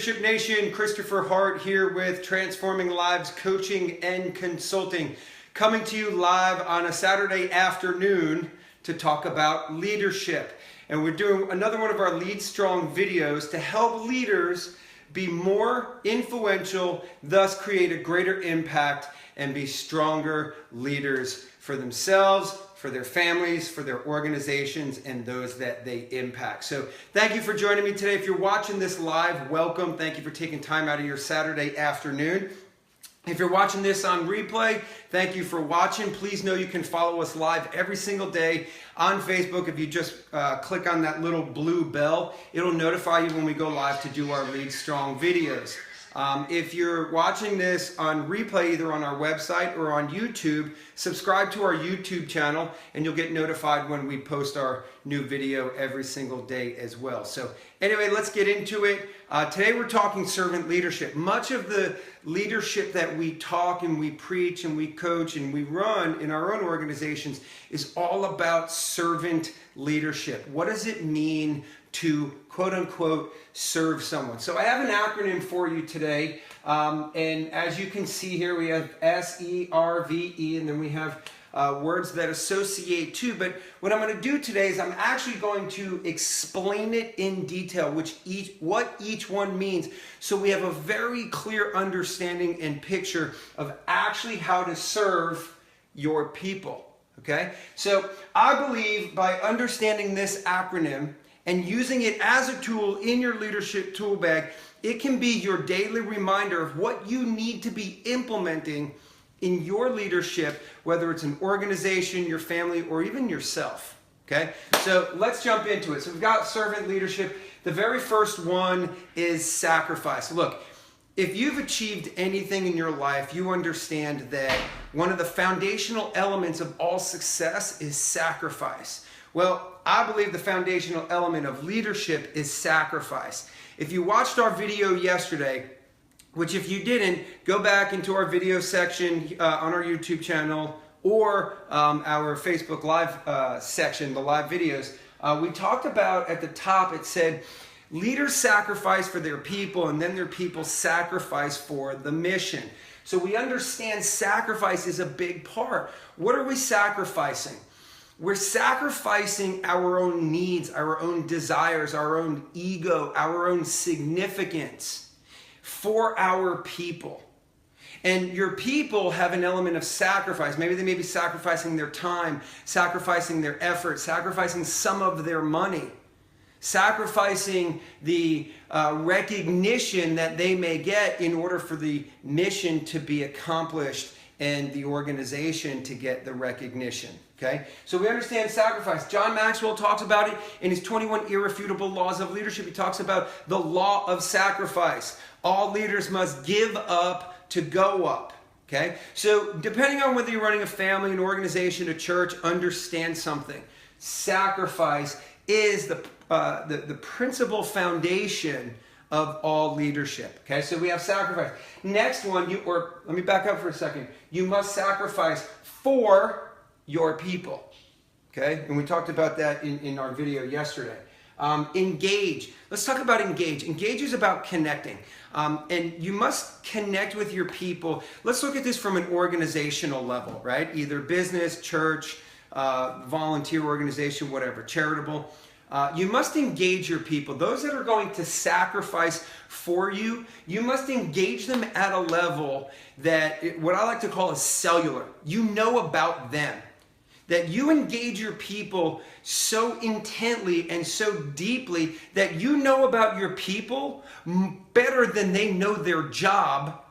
Leadership Nation, Christopher Hart here with Transforming Lives Coaching and Consulting, coming to you live on a Saturday afternoon to talk about leadership. And we're doing another one of our Lead Strong videos to help leaders be more influential, thus create a greater impact and be stronger leaders for themselves, for their families, for their organizations, and those that they impact. So thank you for joining me today. If you're watching this live, welcome. Thank you for taking time out of your Saturday afternoon. If you're watching this on replay, thank you for watching. Please know you can follow us live every single day on Facebook. If you just click on that little blue bell, it'll notify you when we go live to do our Lead Strong videos. If you're watching this on replay, either on our website or on YouTube, subscribe to our YouTube channel and you'll get notified when we post our new video every single day as well. So anyway, let's get into it. Today we're talking servant leadership. Much of the leadership that we talk and we preach and we coach and we run in our own organizations is all about servant leadership. What does it mean to quote unquote serve someone? So I have an acronym for you today, and as you can see here we have S.E.R.V.E, and then we have words that associate to. But what I'm going to do today is I'm actually going to explain it in detail, what each one means, so we have a very clear understanding and picture of actually how to serve your people. Okay, so I believe by understanding this acronym and using it as a tool in your leadership tool bag, it can be your daily reminder of what you need to be implementing in your leadership, whether it's an organization, your family, or even yourself. Okay, so let's jump into it. So we've got servant leadership. The very first one is sacrifice. Look, if you've achieved anything in your life, you understand that one of the foundational elements of all success is sacrifice. Well, I believe the foundational element of leadership is sacrifice. If you watched our video yesterday, which if you didn't, go back into our video section on our YouTube channel or our Facebook Live section, the live videos, we talked about at the top, it said, leaders sacrifice for their people and then their people sacrifice for the mission. So we understand sacrifice is a big part. What are we sacrificing? We're sacrificing our own needs, our own desires, our own ego, our own significance for our people. And your people have an element of sacrifice. Maybe they may be sacrificing their time, sacrificing their effort, sacrificing some of their money, sacrificing the recognition that they may get in order for the mission to be accomplished and the organization to get the recognition. Okay, so we understand sacrifice. John Maxwell talks about it in his 21 Irrefutable Laws of Leadership. He talks about the law of sacrifice. All leaders must give up to go up. Okay, so depending on whether you're running a family, an organization, a church, understand something. Sacrifice is the principal foundation of all leadership. Okay, so we have sacrifice. Next one, let me back up for a second. You must sacrifice for your people. Okay, and we talked about that in our video yesterday. Engage. Let's talk about engage. Engage is about connecting. And you must connect with your people. Let's look at this from an organizational level, right? Either business, church, volunteer organization, whatever, charitable. You must engage your people. Those that are going to sacrifice for you, you must engage them at a level that what I like to call is cellular. You know about them. That you engage your people so intently and so deeply that you know about your people better than they know their job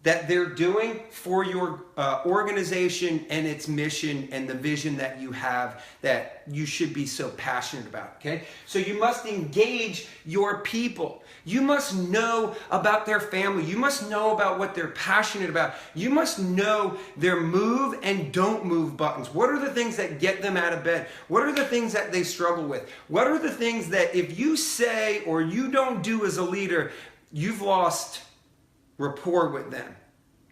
that they're doing for your organization and its mission and the vision that you have that you should be so passionate about, okay? So you must engage your people. You must know about their family. You must know about what they're passionate about. You must know their move and don't move buttons. What are the things that get them out of bed? What are the things that they struggle with? What are the things that if you say or you don't do as a leader, you've lost rapport with them,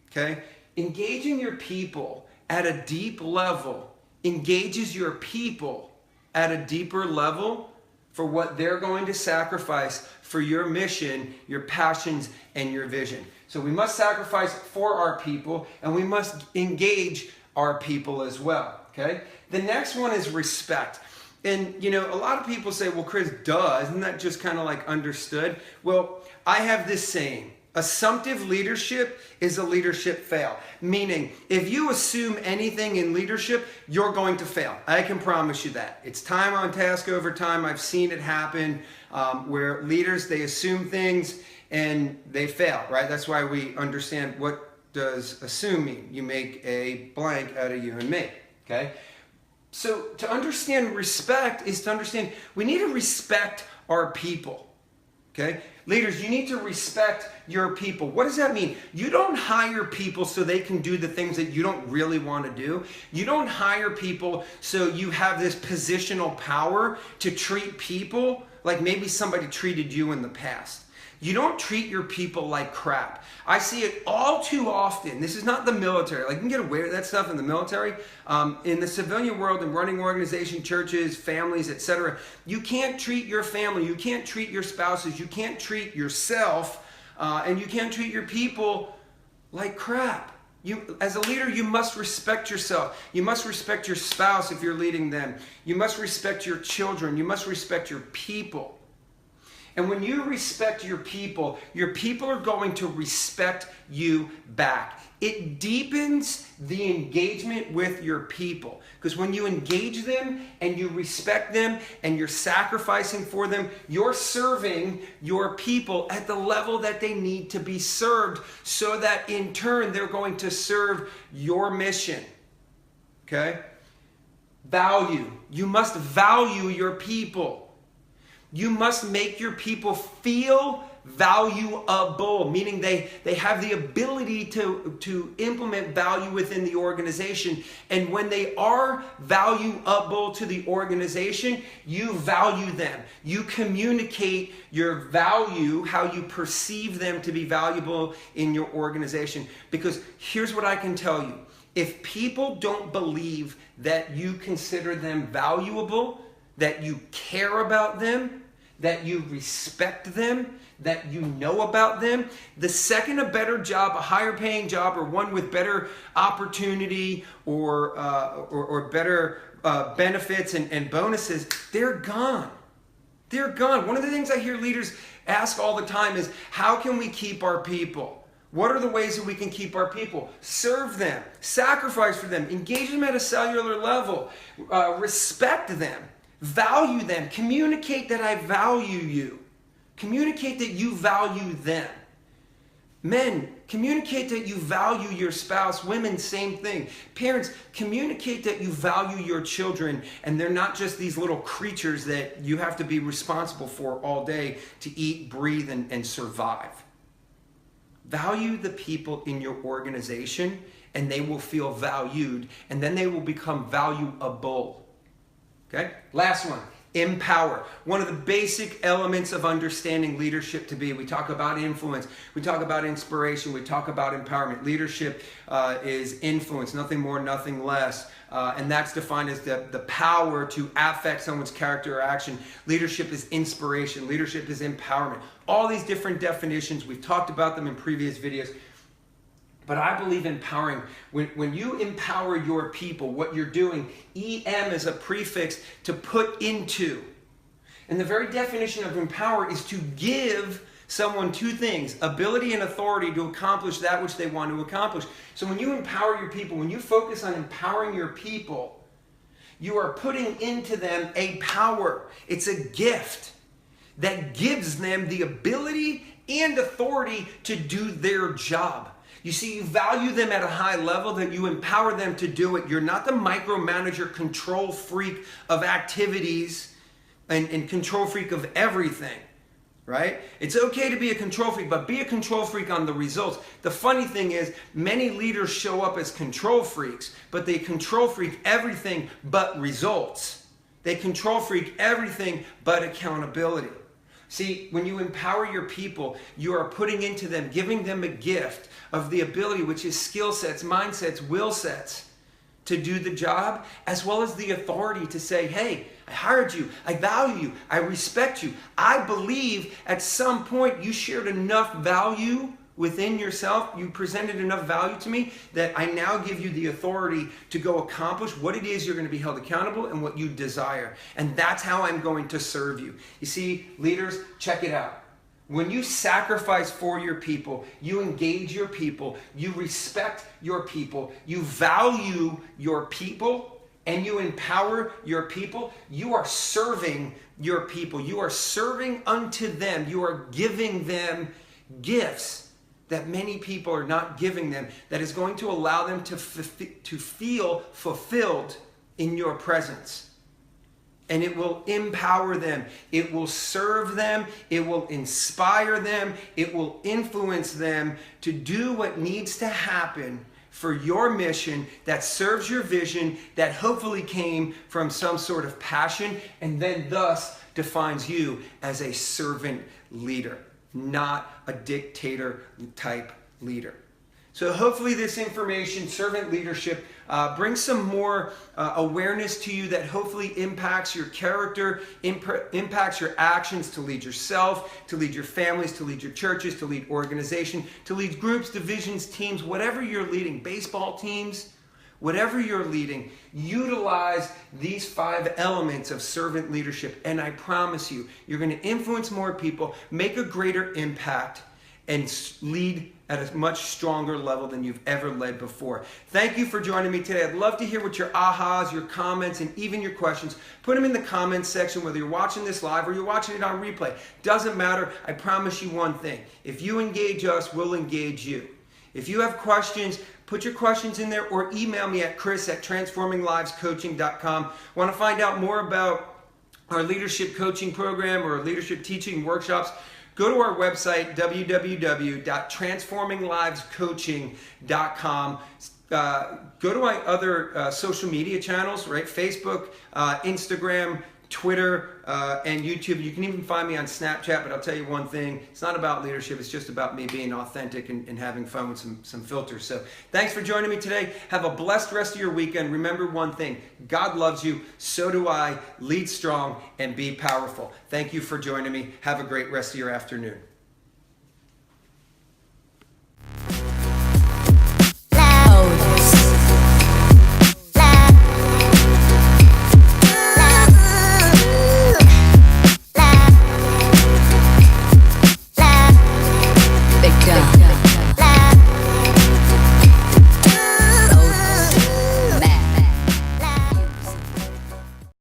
okay? Engaging your people at a deep level engages your people at a deeper level for what they're going to sacrifice for your mission, your passions, and your vision. So we must sacrifice for our people, and we must engage our people as well, okay? The next one is respect. And, you know, a lot of people say, well, Chris, duh, isn't that just kind of like understood? Well, I have this saying, assumptive leadership is a leadership fail. Meaning, if you assume anything in leadership, you're going to fail. I can promise you that. It's time on task over time. I've seen it happen where leaders, they assume things and they fail, right? That's why we understand what does assume mean. You make a blank out of you and me, okay? So to understand respect is to understand we need to respect our people, okay? Leaders, you need to respect your people. What does that mean? You don't hire people so they can do the things that you don't really want to do. You don't hire people so you have this positional power to treat people like maybe somebody treated you in the past. You don't treat your people like crap. I see it all too often. This is not the military. Like, you can get away with that stuff in the military. In the civilian world, in running organizations, churches, families, etc., you can't treat your family, you can't treat your spouses, you can't treat yourself, and you can't treat your people like crap. You, as a leader, you must respect yourself. You must respect your spouse if you're leading them. You must respect your children. You must respect your people. And when you respect your people are going to respect you back. It deepens the engagement with your people. Because when you engage them and you respect them and you're sacrificing for them, you're serving your people at the level that they need to be served so that in turn they're going to serve your mission. Okay? Value. You must value your people. You must make your people feel valuable, meaning they have the ability to implement value within the organization. And when they are valuable to the organization, you value them. You communicate your value, how you perceive them to be valuable in your organization. Because here's what I can tell you. If people don't believe that you consider them valuable, that you care about them, that you respect them, that you know about them, the second a better job, a higher paying job, or one with better opportunity or better benefits and bonuses, they're gone. They're gone. One of the things I hear leaders ask all the time is, how can we keep our people? What are the ways that we can keep our people? Serve them, sacrifice for them, engage them at a cellular level, respect them. Value them. Communicate that I value you. Communicate that you value them. Men, communicate that you value your spouse. Women, same thing. Parents, communicate that you value your children and they're not just these little creatures that you have to be responsible for all day to eat, breathe, and survive. Value the people in your organization and they will feel valued and then they will become valuable. Okay? Last one, empower. One of the basic elements of understanding leadership to be. We talk about influence. We talk about inspiration. We talk about empowerment. Leadership is influence, nothing more, nothing less. And that's defined as the power to affect someone's character or action. Leadership is inspiration. Leadership is empowerment. All these different definitions, we've talked about them in previous videos. But I believe empowering. When you empower your people, what you're doing, EM is a prefix to put into. And the very definition of empower is to give someone two things, ability and authority to accomplish that which they want to accomplish. So when you empower your people, when you focus on empowering your people, you are putting into them a power. It's a gift that gives them the ability and authority to do their job. You see, you value them at a high level, that you empower them to do it. You're not the micromanager, control freak of activities and control freak of everything, right? It's okay to be a control freak, but be a control freak on the results. The funny thing is, many leaders show up as control freaks, but they control freak everything but results. They control freak everything but accountability. See, when you empower your people, you are putting into them, giving them a gift of the ability, which is skill sets, mindsets, will sets, to do the job, as well as the authority to say, hey, I hired you, I value you, I respect you. I believe at some point you shared enough value within yourself, you presented enough value to me that I now give you the authority to go accomplish what it is you're going to be held accountable and what you desire. And that's how I'm going to serve you. You see, leaders, check it out. When you sacrifice for your people, you engage your people, you respect your people, you value your people, and you empower your people, you are serving your people. You are serving unto them. You are giving them gifts that many people are not giving them, that is going to allow them to feel fulfilled in your presence. And it will empower them. It will serve them. It will inspire them. It will influence them to do what needs to happen for your mission that serves your vision, that hopefully came from some sort of passion, and then thus defines you as a servant leader, not a dictator type leader. So hopefully this information, servant leadership, brings some more awareness to you that hopefully impacts your character, impacts your actions to lead yourself, to lead your families, to lead your churches, to lead organizations, to lead groups, divisions, teams, whatever you're leading, baseball teams, whatever you're leading. Utilize these 5 elements of servant leadership, and I promise you, you're going to influence more people, make a greater impact, and lead at a much stronger level than you've ever led before. Thank you for joining me today. I'd love to hear what your ahas, your comments, and even your questions. Put them in the comments section, whether you're watching this live or you're watching it on replay. Doesn't matter. I promise you one thing. If you engage us, we'll engage you. If you have questions, put your questions in there or email me at chris@transforminglivescoaching.com. Want to find out more about our leadership coaching program or leadership teaching workshops? Go to our website, www.transforminglivescoaching.com. Go to my other social media channels, right? Facebook, Instagram, Twitter, and YouTube. You can even find me on Snapchat, but I'll tell you one thing. It's not about leadership. It's just about me being authentic and having fun with some filters. So thanks for joining me today. Have a blessed rest of your weekend. Remember one thing. God loves you. So do I. Lead strong and be powerful. Thank you for joining me. Have a great rest of your afternoon.